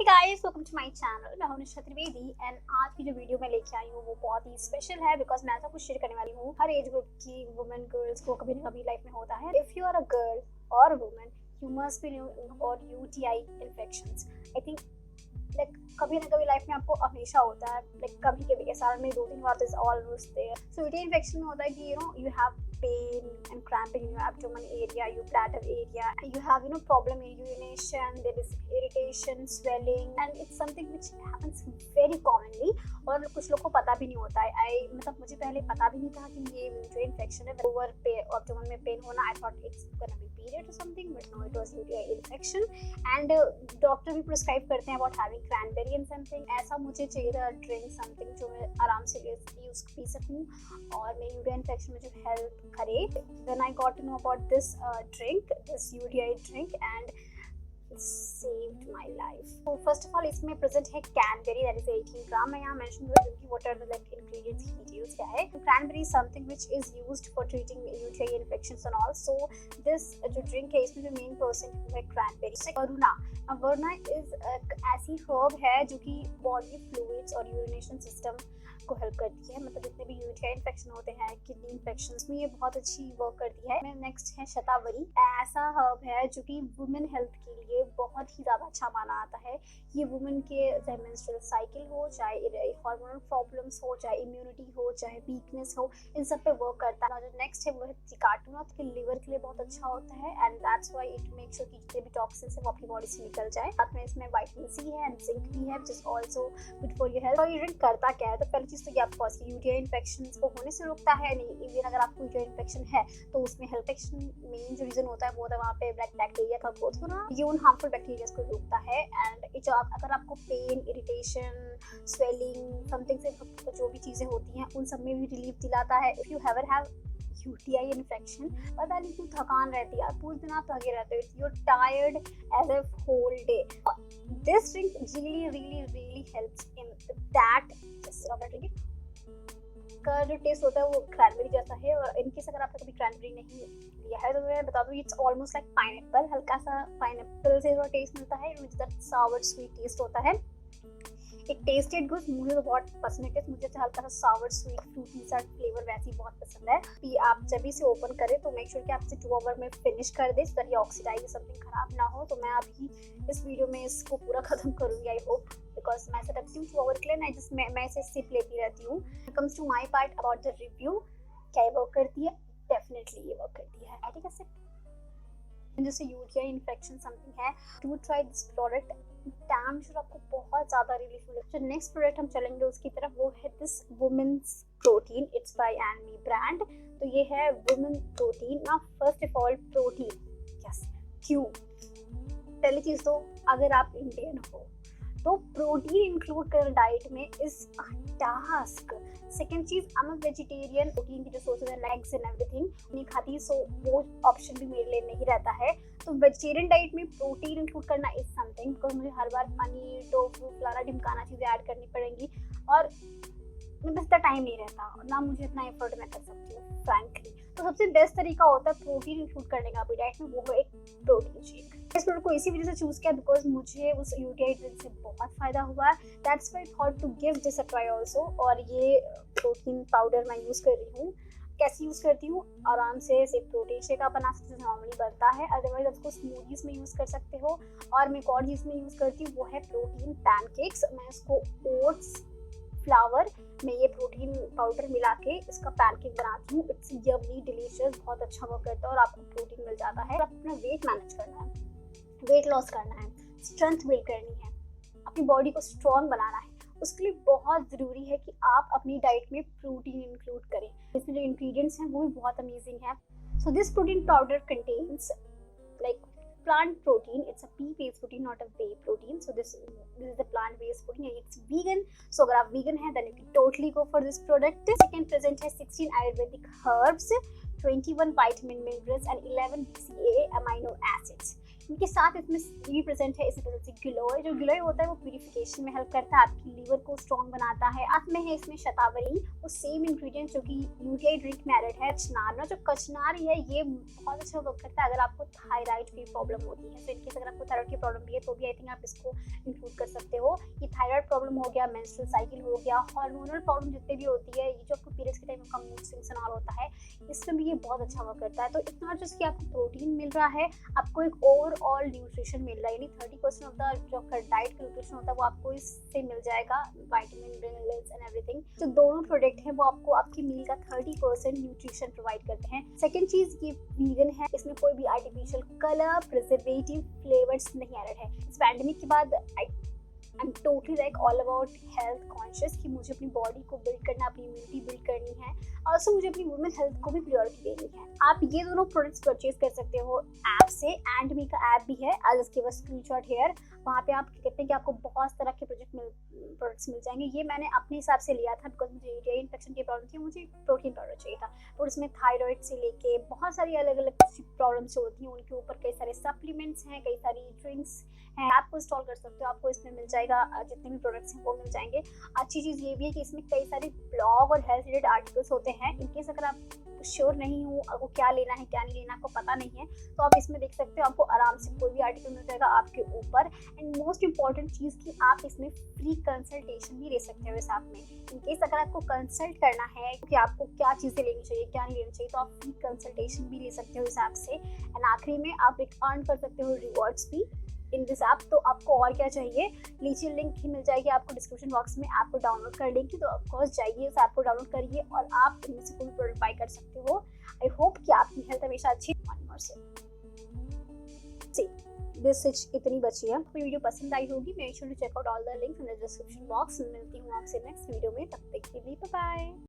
Hey guys, welcome to my channel। मैं हूं निशा Trivedi and आज की जो वीडियो मैं लेके आई हूँ वो बहुत ही स्पेशल है बिकॉज मैं ऐसा कुछ शेयर करने वाली हूँ हर एज ग्रुप की वुमेन गर्ल्स को कभी ना कभी लाइफ में होता है। If you are a girl और women you must be knew about UTI infections. I think like कभी ना कभी लाइफ में आपको हमेशा होता है, लाइक कभी कभी साल में 2-3 बार is always there. So UTI infection में होता है कि you have pain and cramping in your abdomen area, your bladder area, and you have problem in urination, there is irritation, swelling, and it's something which happens very commonly और कुछ लोग को पता भी नहीं होता है। मतलब मुझे पहले पता भी नहीं था कि ये जो इन्फेक्शन है ओवर abdomen में पेन होना, I thought it's gonna be period or something, but no, it was UTI infection and doctor भी प्रिस्क्राइब करते हैं about having cranberry and something। ऐसा मुझे चाहिए था ड्रिंक समथिंग जो मैं आराम से यूज पी सकूँ और मेरी UTI इन्फेक्शन में जो हेल्प करे। Then I got to know about this drink, this UTI drink, and it saved my life. So first of all, इसमें present है cranberry, that is 18 gram। मैं यहाँ mention करूँ कि what are the like ingredients, details क्या है। Cranberry is something which is used for treating UTI infections and all. So this जो drink है इसमें जो main person है cranberry। वरुणा, वरुणा is ऐसी herb है जो कि body fluids और urination system को हेल्प करती है। मतलब जितने भी UTI इन्फेक्शन होते हैं, किडनी इन्फेक्शन में ये बहुत अच्छी वर्क करती है। नेक्स्ट है शतावरी, ऐसा हर्ब है जो कि वुमेन हेल्थ के लिए बहुत ही ज़्यादा अच्छा माना आता है। ये वुमेन के चाहे मेंस्ट्रुअल साइकिल हो, चाहे हार्मोनल प्रॉब्लम्स हो, चाहे इम्यूनिटी हो, चाहे वीकनेस हो, इन सब पे वर्क करता है। जो नेक्स्ट है वो है चिकाटूना, तो लिवर के लिए बहुत अच्छा होता है and that's why it make sure कि जितने भी टॉक्सिन्स है वो अपनी बॉडी से निकल जाए। साथ में इसमें विटामिन C है एंड जिंक भी है, which is also good for your health. और ये ड्रिंक करता क्या है, तो पहली चीज तो ये आपको UTI इन्फेक्शन को होने से रोकता है। नहीं, इवन अगर आपको UTI इन्फेक्शन है तो उसमें हेल्थ इन्फेक्शन मेन जो रीजन होता है वो होता है वहाँ पे ब्लैक बैक्टीरिया का ग्रोथ होना, ये उन हार्मफुल बैक्टीरिया को रोकता है। एंड जो अगर आपको पेन, इरिटेशन, स्वेलिंग समथिंग से जो भी चीजें होती हैं उन सब में भी रिलीफ दिलाता है। If you have UTI infection, पता नहीं क्यों थकान रहती है, पूरे दिन आप थके रहते हो, you're tired as a whole day, this drink really helps in that। का जो टेस्ट होता है वो क्रैनबेरी जैसा है और इनकेस अगर आपने कभी क्रैनबेरी नहीं लिया है तो मैं बता दूं इट्स ऑलमोस्ट लाइक पाइनएप्पल। हल्का सा पाइनएप्पल से थोड़ा टेस्ट मिलता है, which that sour sweet taste होता है। एक टेस्टेड गुड मुझे तो बहुत पसंद है, मुझे हल्का सा सावर स्वीट फ्रूटी सा फ्लेवर वैसे ही बहुत पसंद है। कि आप जब इसे ओपन करें तो मेक श्योर कि आप इसे 2 आवर में फिनिश कर दें, ताकि ऑक्सीडाइज समथिंग खराब ना हो। तो मैं अभी इस वीडियो में इसको पूरा खत्म करूंगी, आई होप, बिकॉज मैं ऐसा रखती हूँ 2 आवर के लिए ना, मैं इसे सिप लेती रहती हूँ। Comes to my part about the review, क्या ये वर्क करती है? डेफिनेटली ये वर्क करती है। ठीक है, जैसे UTI इन्फेक्शन समथिंग है, to try this product, damn sure आपको बहुत ज्यादा रिलीफ मिलेगा। जो नेक्स्ट प्रोडक्ट हम चलेंगे उसकी तरफ वो है this women's protein, it's by and me brand. तो ये है वुमेन प्रोटीन। ना first of all protein, yes, क्यों? पहली चीज तो अगर आप इंडियन हो तो प्रोटीन इंक्लूड कर डाइट में इज अ टास्क। सेकेंड चीज, I am a vegetarian, protein की जो सोर्सेज है एग्स एंड एवरीथिंग नहीं खाती, सो वो ऑप्शन भी मेरे लिए नहीं रहता है। तो वेजिटेरियन डाइट में प्रोटीन इंक्लूड करना इज समथिंग, बिकॉज मुझे हर बार पनीर, टोफू, फलाना ढिमकाना चीजें ऐड करनी पड़ेंगी और मेरे पास इतना टाइम नहीं रहता और ना मुझे इतना एफर्ट मैं कर सकती हूँ फ्रैंकली। तो सबसे बेस्ट तरीका होता है प्रोटीन इंक्लूड करने का भी डाइट में, वो है एक प्रोटीन शेक। इस प्रोडक्ट को इसी वजह से चूज किया बिकॉज मुझे उस UTI ड्रिंक से बहुत फायदा हुआ है। That's why I thought to give this a try also. और ये प्रोटीन पाउडर मैं यूज कर रही हूँ। कैसे यूज करती हूँ? आराम से सिर्फ प्रोटीन शेक आप बना सकते हो, नॉर्मली बनता है, अदरवाइज आपको स्मूदीज में यूज कर सकते हो। और मैं एक और चीज में यूज करती हूँ वो है प्रोटीन पैनकेक्स। मैं इसको ओट्स फ्लावर में ये प्रोटीन पाउडर मिला के इसका पैनकेक बनाती हूँ। इट्स यम्मी डिलीशियस, बहुत अच्छा वर्क करता है और आपको प्रोटीन मिल जाता है। आपको अपना वेट मैनेज करना है, वेट लॉस करना है, स्ट्रेंथ बिल्ड करनी है, अपनी बॉडी को स्ट्रॉन्ग बनाना है, उसके लिए बहुत ज़रूरी है कि आप अपनी डाइट में प्रोटीन इंक्लूड करें। इसमें जो इंग्रेडिएंट्स हैं वो भी बहुत अमेजिंग है। So this protein powder contains like plant protein, it's a pea-based protein, not a whey protein. So this is a plant-based protein and it's vegan. So अगर आप vegan हैं then you can totally go for this product. Second present है 16 Ayurvedic herbs, 21 vitamin minerals and 11 BCAA amino acids। इनके साथ इसमें भी present है, इसमें प्रेजेंट है गिलोय। जो गिलोय होता है वो प्यूरिफिकेशन में हेल्प करता है, आपकी लीवर को स्ट्रॉन्ग बनाता है। साथ में है इसमें शतावरी, वो सेम इंग्रेडिएंट जो कि UTI ड्रिंक में एडेड है। कचनार, जो कचनार है ये बहुत अच्छा वर्क करता है अगर आपको थायराइड की प्रॉब्लम होती है। तो इनकेस अगर आपको थायराइड की प्रॉब्लम भी है तो भी आई थिंक आप इसको इंक्लूड कर प्रॉब्लम हो गया, मेंस्ट्रुअल साइकिल हो गया, हार्मोनल प्रॉब्लम जितने भी होती है, ये जो आपको पीरियड्स के टाइम आपका मूड स्विंग्स एंड ऑल होता है, इसमें भी ये बहुत अच्छा वर्क करता है। तो इतना जस्ट कि आपको प्रोटीन मिल रहा है, आपको एक ओवरऑल न्यूट्रिशन मिल रहा है, यानी 30% ऑफ द जो आपका डाइट का न्यूट्रिशन होता है वो आपको इससे मिल जाएगा, विटामिन मिनरल्स एंड एवरीथिंग। जो दोनों प्रोडक्ट हैं वो आपको आपकी मील का 30% न्यूट्रिशन प्रोवाइड करते हैं। सेकेंड चीज, ये वीगन है, इसमें कोई भी आर्टिफिशियल कलर, प्रिजर्वेटिव, फ्लेवर्स नहीं एडेड है। इस पैंडेमिक के बाद I am totally like all about health conscious कि मुझे अपनी बॉडी को बिल्ड करना, अपनी इम्यूनिटी बिल्ड करनी है, ऑल्सो मुझे अपनी वुमेन हेल्थ को भी प्रायोरिटी देनी है। आप ये दोनों प्रोडक्ट्स परचेज कर सकते हो ऐप से, एंड मी का ऐप भी है, I just give a screenshot here. वहाँ पे आप कहते हैं कि आपको बहुत तरह के प्रोडक्ट्स मिल जाएंगे। ये मैंने अपने हिसाब से लिया था बिकॉज मुझे यूरिन इन्फेक्शन की प्रॉब्लम थी, मुझे प्रोटीन पाउडर चाहिए था, और उसमें थायराइड से लेके बहुत सारी अलग अलग प्रॉब्लम्स होती हैं, उनके ऊपर कई सारे सप्लीमेंट्स हैं, कई सारी ड्रिंक्स हैं, आपको इंस्टॉल कर सकते हो, आपको इसमें मिल जाएगा, जितने भी प्रोडक्ट्स हैं वो मिल जाएंगे। अच्छी चीज़ ये भी है कि इसमें कई सारे ब्लॉग और हेल्थ रिलेटेड आर्टिकल्स होते हैं। इनकेस अगर आप श्योर नहीं हो आपको क्या लेना है क्या नहीं लेना, आपको पता नहीं है, तो आप इसमें देख सकते हो, आपको आराम से कोई भी आर्टिकल मिल जाएगा आपके ऊपर। एंड मोस्ट इंपॉर्टेंट चीज़ कि आप इसमें फ्री कंसल्टेशन भी ले सकते हो इस ऐप में। इनकेस अगर आपको कंसल्ट करना है कि आपको क्या चीज़ें लेनी चाहिए क्या नहीं लेनी चाहिए, तो आप फ्री कंसल्टेशन भी ले सकते हो इस ऐप से। एंड आखिरी में आप एक अर्न कर सकते हो रिवॉर्ड्स भी इन दिस ऐप। तो आपको और क्या चाहिए, नीचे लिंक ही मिल जाएगी आपको डिस्क्रिप्शन बॉक्स में, ऐप को डाउनलोड कर लेंगे, तो ऑफकोर्स जाइए इस ऐप को डाउनलोड करिए और आप इनमें से कोई प्रोडक्ट बाय कर सकते हो। आई होप कि आपकी हेल्थ हमेशा अच्छी दिस इतनी बची है। आपको वीडियो पसंद आई होगी, make sure to check out all the links in the description box. मिलती हूँ आपसे नेक्स्ट वीडियो में, तब तक के लिए बाय बाय।